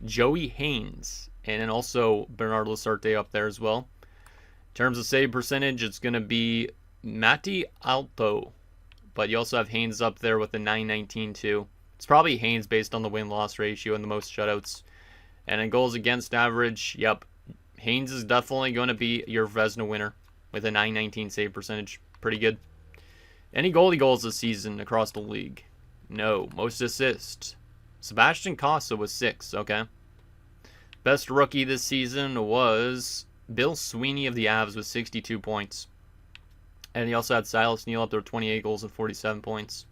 Joey Haynes. And then also Bernard Lasarte up there as well. In terms of save percentage, it's going to be Matti Alto. But you also have Haynes up there with the 919 too. It's probably Haynes based on the win-loss ratio and the most shutouts. And in goals against average, yep. Haynes is definitely going to be your Vezina winner with a 919 save percentage. Pretty good. Any goalie goals this season across the league? No. Most assists. Sebastian Cossa was 6, okay. Best rookie this season was Bill Sweeney of the Avs with 62 points. And he also had Silas Neal up there with 28 goals and 47 points.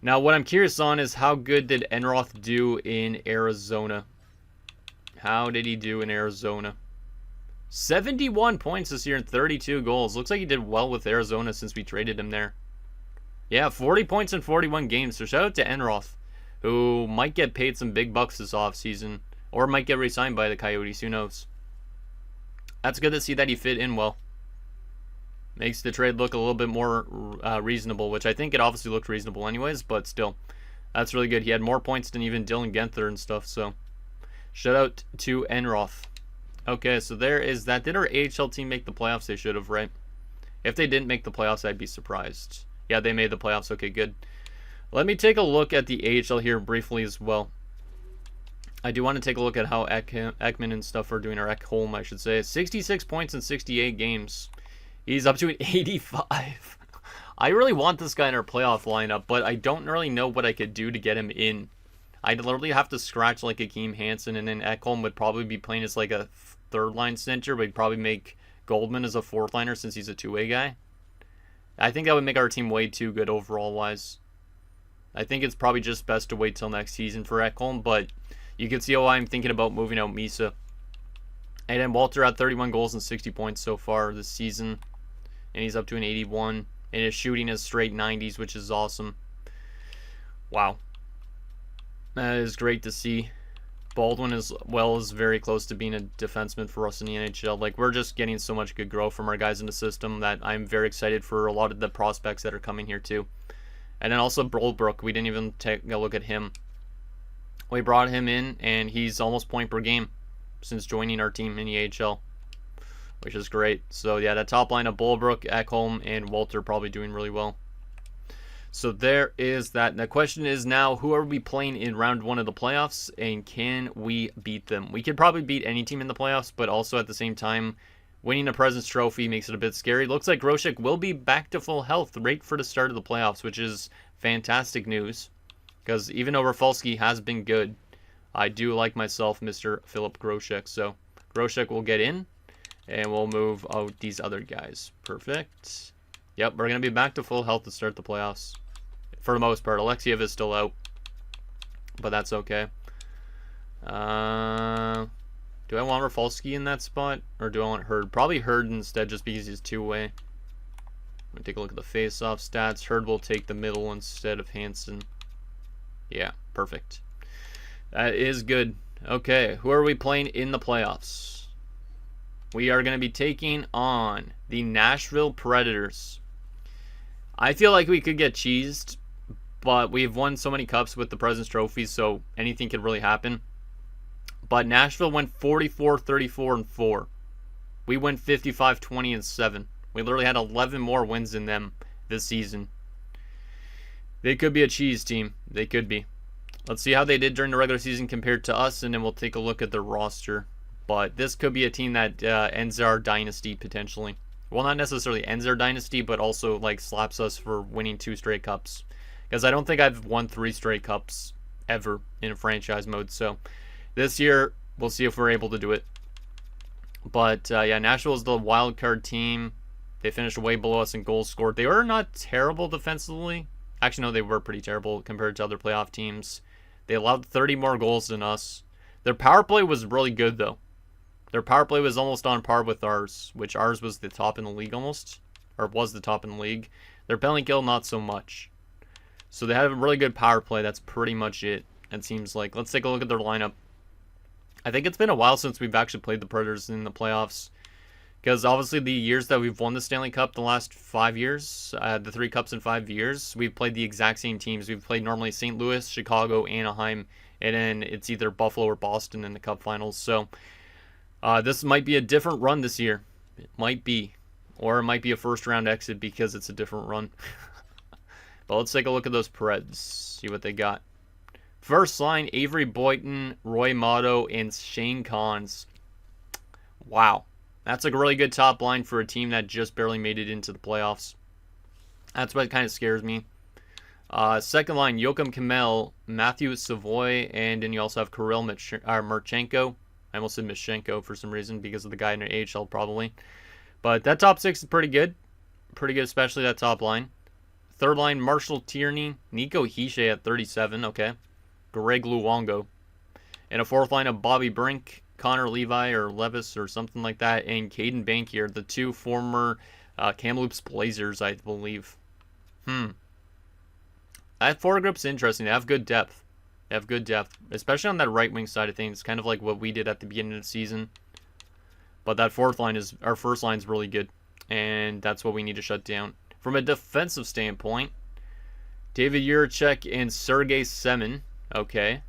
Now, what I'm curious on is how good did Enroth do in Arizona? How did he do in Arizona? 71 points this year and 32 goals. Looks like he did well with Arizona since we traded him there. Yeah, 40 points in 41 games. So shout out to Enroth, who might get paid some big bucks this offseason. Or might get re-signed by the Coyotes, who knows. That's good to see that he fit in well. Makes the trade look a little bit more reasonable, which I think it obviously looked reasonable anyways, but still. That's really good. He had more points than even Dylan Genther and stuff, so. Shout out to Enroth. Okay, so there is that. Did our AHL team make the playoffs? They should have, right? If they didn't make the playoffs, I'd be surprised. Yeah, they made the playoffs. Okay, good. Let me take a look at the AHL here briefly as well. I do want to take a look at how Ekman and stuff are doing, or Ekholm, I should say. 66 points in 68 games. He's up to an 85. I really want this guy in our playoff lineup, but I don't really know what I could do to get him in. I'd literally have to scratch like Akeem Hansen, and then Ekholm would probably be playing as like a third-line center, but he'd probably make Goldman as a fourth-liner since he's a two-way guy. I think that would make our team way too good overall-wise. I think it's probably just best to wait till next season for Ekholm, but you can see why I'm thinking about moving out Misa. And then Walter had 31 goals and 60 points so far this season. And he's up to an 81. And his shooting is straight 90s, which is awesome. Wow. That is great to see. Baldwin as well is very close to being a defenseman for us in the NHL. Like, we're just getting so much good growth from our guys in the system that I'm very excited for a lot of the prospects that are coming here too. And then also Broldbrook. We didn't even take a look at him. We brought him in, and he's almost point per game since joining our team in the AHL. which is great. So yeah, that top line of Bulbrook, Ekholm, and Walter probably doing really well. So there is that. The question is now, who are we playing in round 1 of the playoffs, and can we beat them? We could probably beat any team in the playoffs, but also at the same time, winning a President's Trophy makes it a bit scary. Looks like Grosek will be back to full health right for the start of the playoffs, which is fantastic news. Because even though Rafalski has been good, I do like myself Mr. Philip Grosek. So Grosek will get in, and we'll move out these other guys. Perfect. Yep, we're going to be back to full health to start the playoffs. For the most part, Alexiev is still out, but that's okay. Do I want Rafalski in that spot, or do I want Hurd? Probably Hurd instead, just because he's two-way. I'm going to take a look at the face-off stats. Hurd will take the middle instead of Hansen. Yeah, perfect. That is good. Okay, who are we playing in the playoffs? We are going to be taking on the Nashville Predators. I feel like we could get cheesed, but we've won so many cups with the President's Trophy, so anything could really happen. But Nashville went 44-34-4. We went 55-20-7. We literally had 11 more wins than them this season. They could be a cheese team. They could be. Let's see how they did during the regular season compared to us, and then we'll take a look at their roster. But this could be a team that ends our dynasty potentially. Well, not necessarily ends our dynasty, but also like slaps us for winning 2 straight cups. Because I don't think I've won 3 straight cups ever in a franchise mode. So this year, we'll see if we're able to do it. But yeah, Nashville is the wild card team. They finished way below us in goals scored. They were not terrible defensively. Actually, no, they were pretty terrible compared to other playoff teams. They allowed 30 more goals than us. Their power play was really good, though. Their power play was almost on par with ours, which ours was the top in the league almost. Or was the top in the league. Their penalty kill, not so much. So they have a really good power play. That's pretty much it, it seems like. Let's take a look at their lineup. I think it's been a while since we've actually played the Predators in the playoffs. Because obviously the years that we've won the Stanley Cup, the last 5 years, the 3 cups in 5 years, we've played the exact same teams. We've played normally St. Louis, Chicago, Anaheim, and then it's either Buffalo or Boston in the Cup finals. So this might be a different run this year. It might be. Or it might be a first round exit because it's a different run. But let's take a look at those Preds. See what they got. First line, Avery Boyton, Roy Motto, and Shane Cons. Wow. That's a really good top line for a team that just barely made it into the playoffs. That's what kind of scares me. Second line, Joachim Kimmel, Matthew Savoy, and then you also have Kirill Marchenko. I almost said Michenko for some reason because of the guy in the AHL probably. But that top 6 is pretty good. Pretty good, especially that top line. Third line, Marshall Tierney, Nico Hischier at 37, okay. Greg Luongo. And a fourth line of Bobby Brink, Connor Levi or Levis or something like that, and Caden Bankier, the 2 former Kamloops Blazers, I believe. That forward group's interesting. They have good depth. Especially on that right wing side of things. Kind of like what we did at the beginning of the season. But that our first line is really good. And that's what we need to shut down. From a defensive standpoint, David Juracek and Sergei Semin. Okay.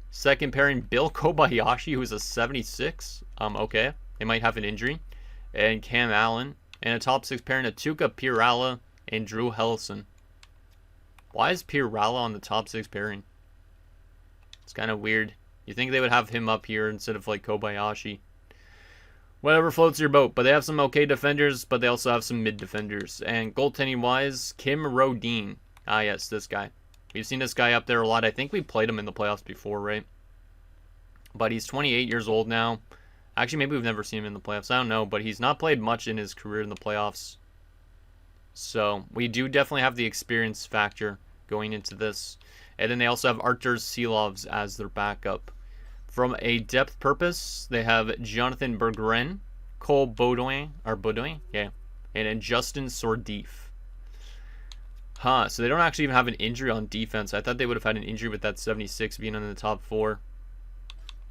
Second pairing, Bill Kobayashi, who's a 76. Okay. They might have an injury. And Cam Allen. And a top 6 pairing, Atuka Pirala and Drew Hellison. Why is Pirala on the top 6 pairing? It's kind of weird. You think they would have him up here instead of like Kobayashi. Whatever floats your boat. But they have some okay defenders, but they also have some mid defenders. And goaltending-wise, Kim Rodin. Ah, yes, this guy. We've seen this guy up there a lot. I think we played him in the playoffs before, right? But he's 28 years old now. Actually, maybe we've never seen him in the playoffs. I don't know, but he's not played much in his career in the playoffs. So we do definitely have the experience factor going into this. And then they also have Artur Silovs as their backup. From a depth purpose, they have Jonathan Berggren, Cole Baudouin, yeah, and then Justin Sordif. So they don't actually even have an injury on defense. I thought they would have had an injury with that 76 being in the top 4.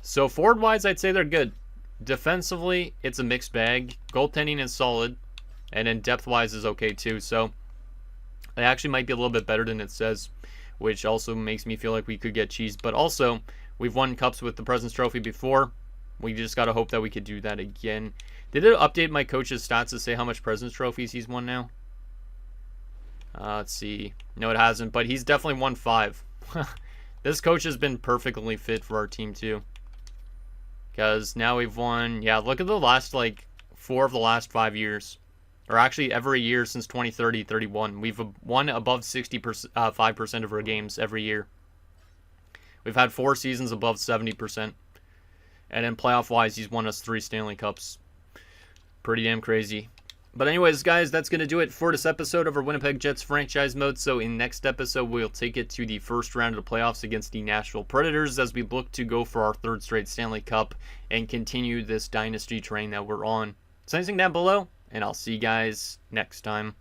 So forward-wise, I'd say they're good. Defensively, it's a mixed bag. Goaltending is solid. And then depth-wise is okay too. So they actually might be a little bit better than it says, which also makes me feel like we could get cheesed. But also, we've won cups with the President's Trophy before. We just got to hope that we could do that again. Did it update my coach's stats to say how much President's Trophies he's won now? Let's see. No, it hasn't, but he's definitely won 5. This coach has been perfectly fit for our team, too. Because now we've won... Yeah, look at the last, like, 4 of the last 5 years. Or actually, every year since 2030-31. We've won above 5% of our games every year. We've had 4 seasons above 70%. And then playoff-wise, he's won us 3 Stanley Cups. Pretty damn crazy. But anyways, guys, that's going to do it for this episode of our Winnipeg Jets franchise mode. So in next episode, we'll take it to the first round of the playoffs against the Nashville Predators as we look to go for our 3rd straight Stanley Cup and continue this dynasty train that we're on. Send anything down below, and I'll see you guys next time.